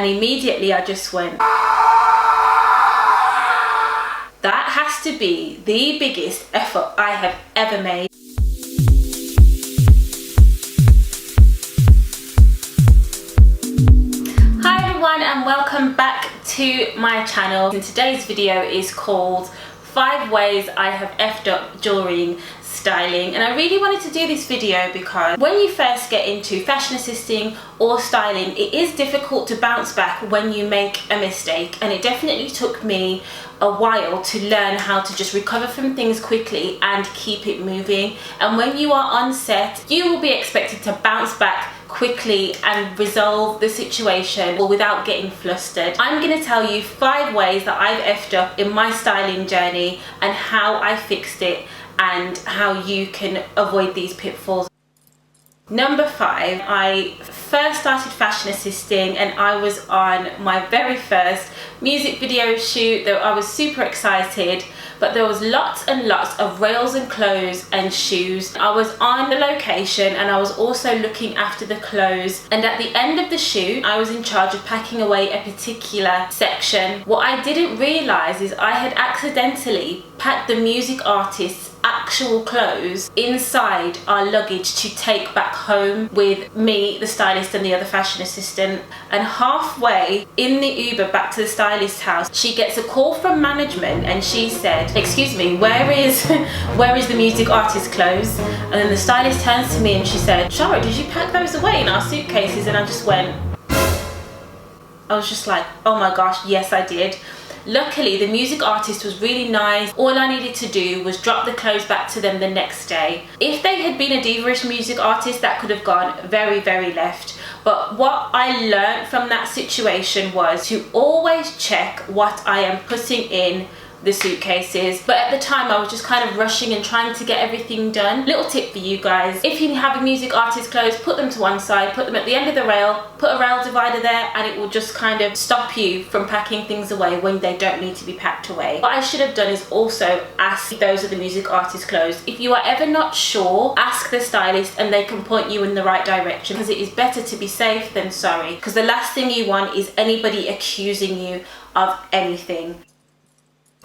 and immediately I just went, that has to be the biggest effort I have ever made. Hi everyone, and welcome back to my channel. And today's video is called 5 ways I have effed up during styling. And I really wanted to do this video because when you first get into fashion assisting or styling, it is difficult to bounce back when you make a mistake, and it definitely took me a while to learn how to just recover from things quickly and keep it moving. And when you are on set, you will be expected to bounce back quickly and resolve the situation without getting flustered. I'm going to tell you 5 ways that I've effed up in my styling journey and how I fixed it and how you can avoid these pitfalls. Number 5, I first started fashion assisting and I was on my very first music video shoot. That I was super excited, but there was lots and lots of rails and clothes and shoes. I was on the location and I was also looking after the clothes, and at the end of the shoot I was in charge of packing away a particular section. What I didn't realise is I had accidentally packed the music artist's actual clothes inside our luggage to take back home with me, the stylist, and the other fashion assistant. And halfway in the Uber back to the stylist's house, she gets a call from management and she said, "Excuse me, where is the music artist's clothes?" And then the stylist turns to me and she said, "Shara, did you pack those away in our suitcases?" And I was just like, oh my gosh, yes I did. Luckily, the music artist was really nice. All I needed to do was drop the clothes back to them the next day. If they had been a diva-ish music artist, that could have gone very, very left. But what I learned from that situation was to always check what I am putting in the suitcases. But at the time I was just kind of rushing and trying to get everything done. Little tip for you guys: if you have a music artist clothes, put them to one side, put them at the end of the rail, put a rail divider there, and it will just kind of stop you from packing things away when they don't need to be packed away. What I should have done is also ask if those are the music artist clothes. If you are ever not sure, ask the stylist and they can point you in the right direction, because it is better to be safe than sorry, because the last thing you want is anybody accusing you of anything.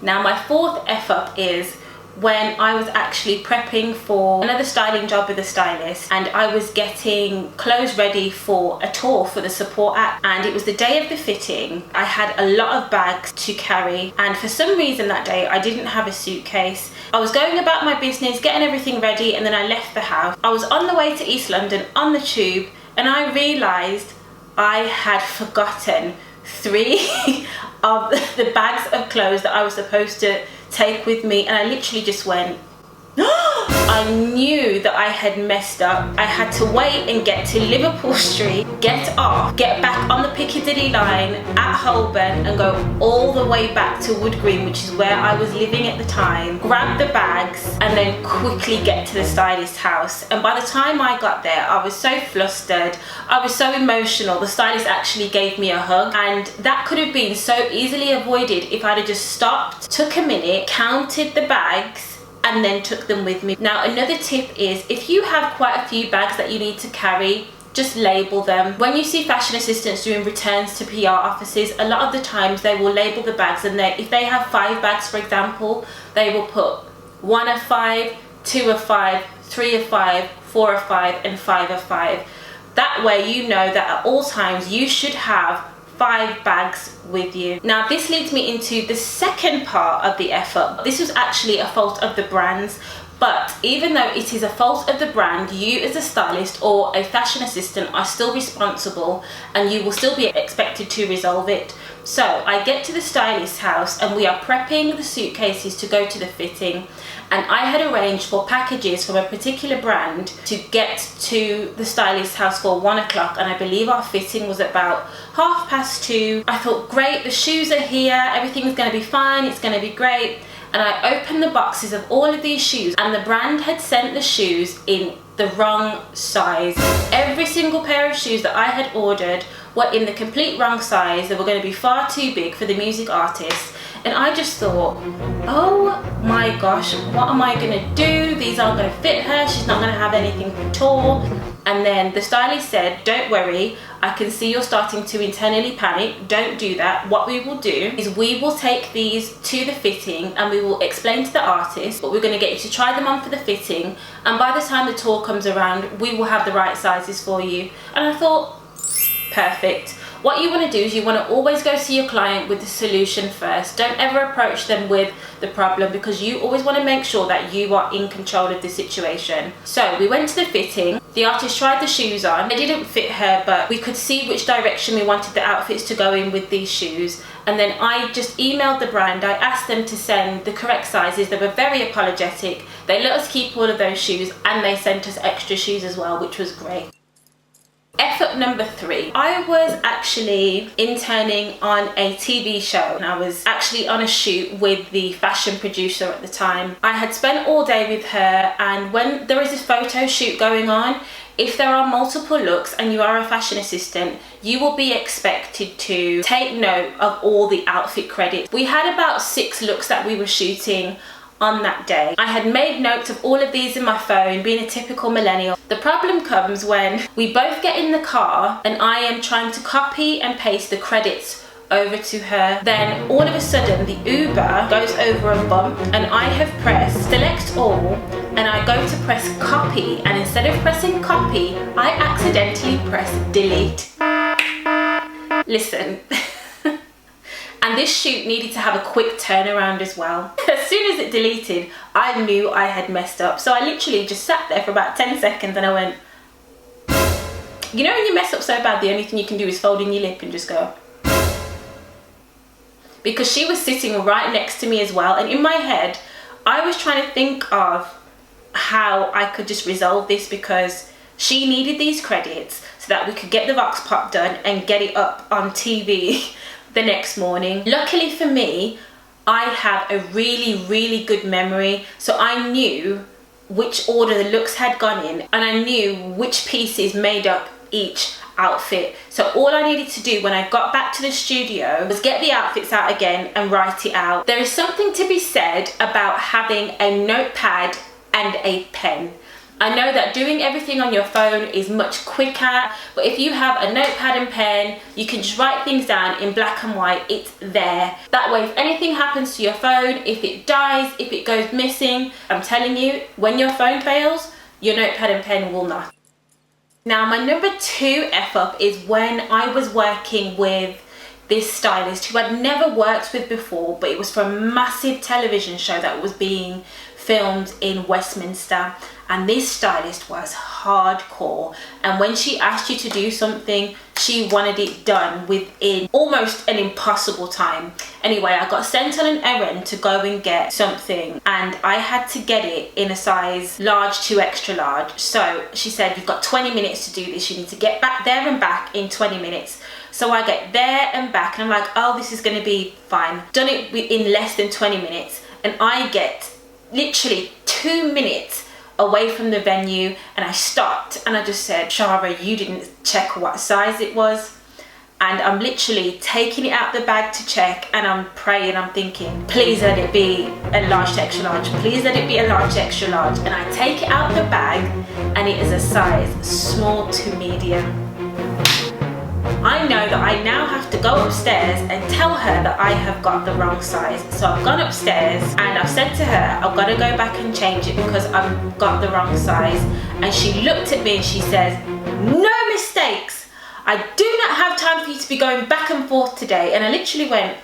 Now, my 4th F up is when I was actually prepping for another styling job with a stylist, and I was getting clothes ready for a tour for the support act, and it was the day of the fitting. I had a lot of bags to carry, and for some reason that day I didn't have a suitcase. I was going about my business, getting everything ready, and then I left the house. I was on the way to East London on the tube, and I realised I had forgotten 3 of the bags of clothes that I was supposed to take with me, and I literally just went, I knew that I had messed up. I had to wait and get to Liverpool Street, get off, get back on the Piccadilly line at Holborn and go all the way back to Wood Green, which is where I was living at the time, grab the bags and then quickly get to the stylist's house. And by the time I got there, I was so flustered, I was so emotional. The stylist actually gave me a hug, and that could have been so easily avoided if I'd have just stopped, took a minute, counted the bags, and then took them with me. Now, another tip is, if you have quite a few bags that you need to carry, just label them. When you see fashion assistants doing returns to PR offices, a lot of the times they will label the bags, and if they have 5 bags, for example, they will put 1 of 5, 2 of 5, 3 of 5, 4 of 5, and 5 of 5. That way you know that at all times you should have 5 bags with you. Now, this leads me into the second part of the F up. This was actually a fault of the brand's, but even though it is a fault of the brand, you as a stylist or a fashion assistant are still responsible, and you will still be expected to resolve it. So I get to the stylist's house and we are prepping the suitcases to go to the fitting, and I had arranged for packages from a particular brand to get to the stylist's house for 1 o'clock, and I believe our fitting was about 2:30. I thought, great, the shoes are here, everything's going to be fine, it's going to be great. And I opened the boxes of all of these shoes, and the brand had sent the shoes in the wrong size. Every single pair of shoes that I had ordered were in the complete wrong size. They were going to be far too big for the music artist. And I just thought, oh my gosh, what am I going to do? These aren't going to fit her. She's not going to have anything for tour. And then the stylist said, don't worry, I can see you're starting to internally panic. Don't do that. What we will do is we will take these to the fitting and we will explain to the artist, but we're going to get you to try them on for the fitting. And by the time the tour comes around, we will have the right sizes for you. And I thought, perfect. What you want to do is you want to always go see your client with the solution first. Don't ever approach them with the problem, because you always want to make sure that you are in control of the situation. So we went to the fitting. The artist tried the shoes on. They didn't fit her, but we could see which direction we wanted the outfits to go in with these shoes. And then I just emailed the brand. I asked them to send the correct sizes. They were very apologetic. They let us keep all of those shoes and they sent us extra shoes as well, which was great. Effort number 3. I was actually interning on a TV show and I was actually on a shoot with the fashion producer at the time. I had spent all day with her, and when there is this photo shoot going on, if there are multiple looks and you are a fashion assistant, you will be expected to take note of all the outfit credits. We had about 6 looks that we were shooting on that day. I had made notes of all of these in my phone, being a typical millennial. The problem comes when we both get in the car and I am trying to copy and paste the credits over to her. Then all of a sudden the Uber goes over a bump and I have pressed select all, and I go to press copy, and instead of pressing copy, I accidentally press delete. Listen. And this shoot needed to have a quick turnaround as well. As soon as it deleted, I knew I had messed up. So I literally just sat there for about 10 seconds and I went, you know when you mess up so bad, the only thing you can do is fold in your lip and just go. Because she was sitting right next to me as well. And in my head, I was trying to think of how I could just resolve this, because she needed these credits so that we could get the Vox Pop done and get it up on TV the next morning. Luckily for me, I have a really good memory, so I knew which order the looks had gone in and I knew which pieces made up each outfit. So all I needed to do when I got back to the studio was get the outfits out again and write it out. There is something to be said about having a notepad and a pen. I know that doing everything on your phone is much quicker, but if you have a notepad and pen, you can just write things down in black and white. It's there. That way, if anything happens to your phone, if it dies, if it goes missing, I'm telling you, when your phone fails, your notepad and pen will not. Now, my number 2 F-up is when I was working with this stylist who I'd never worked with before, but it was for a massive television show that was being filmed in Westminster, and this stylist was hardcore, and when she asked you to do something, she wanted it done within almost an impossible time. Anyway, I got sent on an errand to go and get something, and I had to get it in a size large to extra large. So she said, you've got 20 minutes to do this, you need to get back there and back in 20 minutes. So I get there and back and I'm like, oh, this is going to be fine. Done it in less than 20 minutes, and I get literally 2 minutes away from the venue and I stopped and I just said, Shara, you didn't check what size it was. And I'm literally taking it out the bag to check, and I'm praying, I'm thinking, please let it be a large to extra large, please let it be a large to extra large. And I take it out the bag and it is a size small to medium. I know that I now have to go upstairs and tell her that I have got the wrong size. So I've gone upstairs and I've said to her, I've got to go back and change it because I've got the wrong size. And she looked at me and she says, no mistakes. I do not have time for you to be going back and forth today. And I literally went,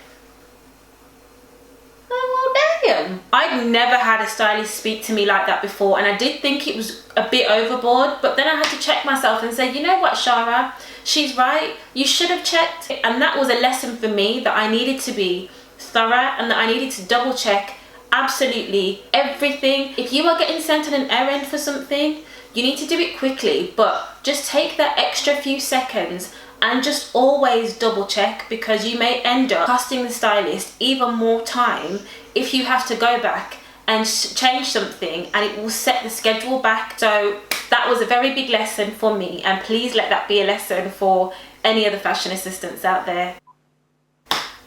oh, well, damn. I'd never had a stylist speak to me like that before, and I did think it was a bit overboard, but then I had to check myself and say, you know what, Shara, she's right, you should have checked. And that was a lesson for me, that I needed to be thorough and that I needed to double check absolutely everything. If you are getting sent on an errand for something, you need to do it quickly, but just take that extra few seconds and just always double check, because you may end up costing the stylist even more time if you have to go back and change something, and it will set the schedule back. So that was a very big lesson for me, and please let that be a lesson for any other fashion assistants out there.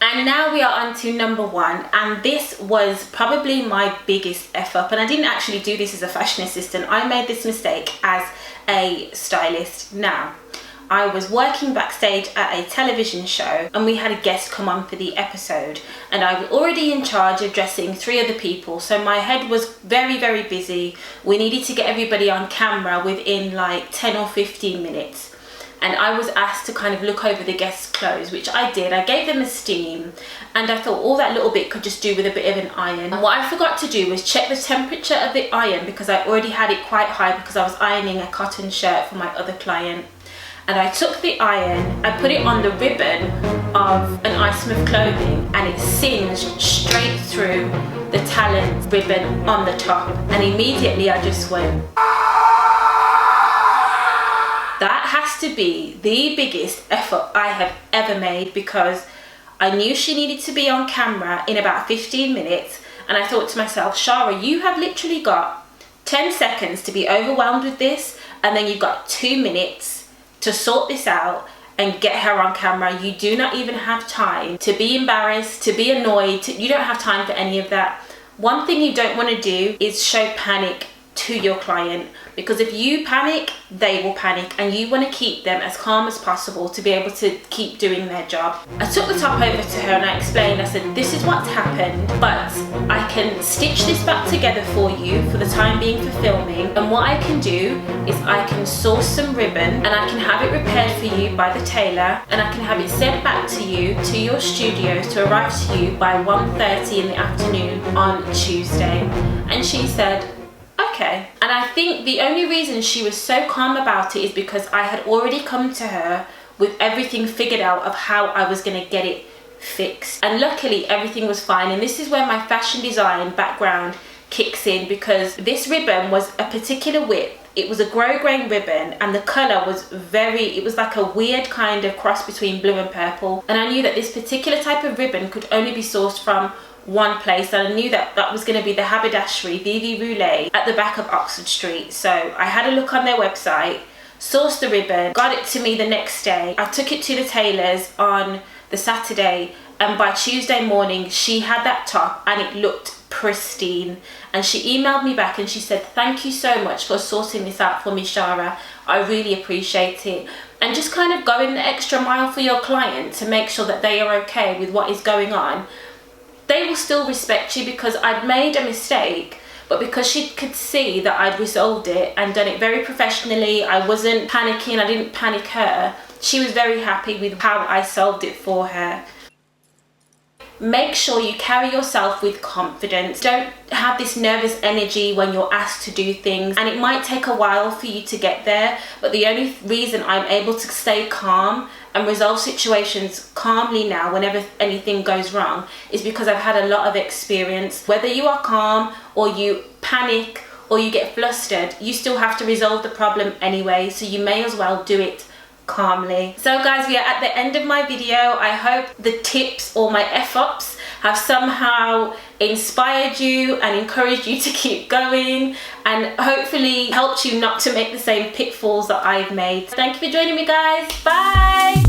And now we are on to number 1, and this was probably my biggest F up, and I didn't actually do this as a fashion assistant. I made this mistake as a stylist. Now, I was working backstage at a television show and we had a guest come on for the episode, and I was already in charge of dressing 3 other people, so my head was very, very busy. We needed to get everybody on camera within like 10 or 15 minutes. And I was asked to kind of look over the guests' clothes, which I did. I gave them a steam, and I thought all that little bit could just do with a bit of an iron. And what I forgot to do was check the temperature of the iron, because I already had it quite high because I was ironing a cotton shirt for my other client. And I took the iron, I put it on the ribbon of an ice smooth clothing, and it singed straight through the talent ribbon on the top. And immediately I just went, that has to be the biggest effort I have ever made, because I knew she needed to be on camera in about 15 minutes. And I thought to myself, Shara, you have literally got 10 seconds to be overwhelmed with this, and then you've got 2 minutes to sort this out and get her on camera. You do not even have time to be embarrassed, to be annoyed. You don't have time for any of that. One thing you don't want to do is show panic to your client, because if you panic, they will panic, and you want to keep them as calm as possible to be able to keep doing their job. I took the top over to her and I explained, I said, this is what's happened, but I can stitch this back together for you for the time being for filming, and what I can do is I can source some ribbon and I can have it repaired for you by the tailor, and I can have it sent back to you to your studios to arrive to you by 1:30 in the afternoon on Tuesday. And she said, okay. And I think the only reason she was so calm about it is because I had already come to her with everything figured out of how I was going to get it fixed. And luckily everything was fine. And this is where my fashion design background kicks in, because this ribbon was a particular width. It was a grosgrain ribbon, and the colour was it was like a weird kind of cross between blue and purple. And I knew that this particular type of ribbon could only be sourced from one place, and I knew that that was going to be the haberdashery Vivi Roulet at the back of Oxford Street. So I had a look on their website, sourced the ribbon, got it to me the next day. I took it to the tailor's on the Saturday, and by Tuesday morning she had that top and it looked pristine. And she emailed me back and she said, thank you so much for sorting this out for me, Shara. I really appreciate it. And just kind of going the extra mile for your client to make sure that they are okay with what is going on. They will still respect you, because I'd made a mistake, but because she could see that I'd resolved it and done it very professionally, I wasn't panicking, I didn't panic her, she was very happy with how I solved it for her. Make sure you carry yourself with confidence. Don't have this nervous energy when you're asked to do things, and it might take a while for you to get there, but the only reason I'm able to stay calm and resolve situations calmly now whenever anything goes wrong is because I've had a lot of experience. Whether you are calm or you panic or you get flustered, you still have to resolve the problem anyway, so you may as well do it calmly. So guys, we are at the end of my video. I hope the tips or my F-ups have somehow inspired you and encouraged you to keep going, and hopefully helped you not to make the same pitfalls that I've made. Thank you for joining me, guys. Bye.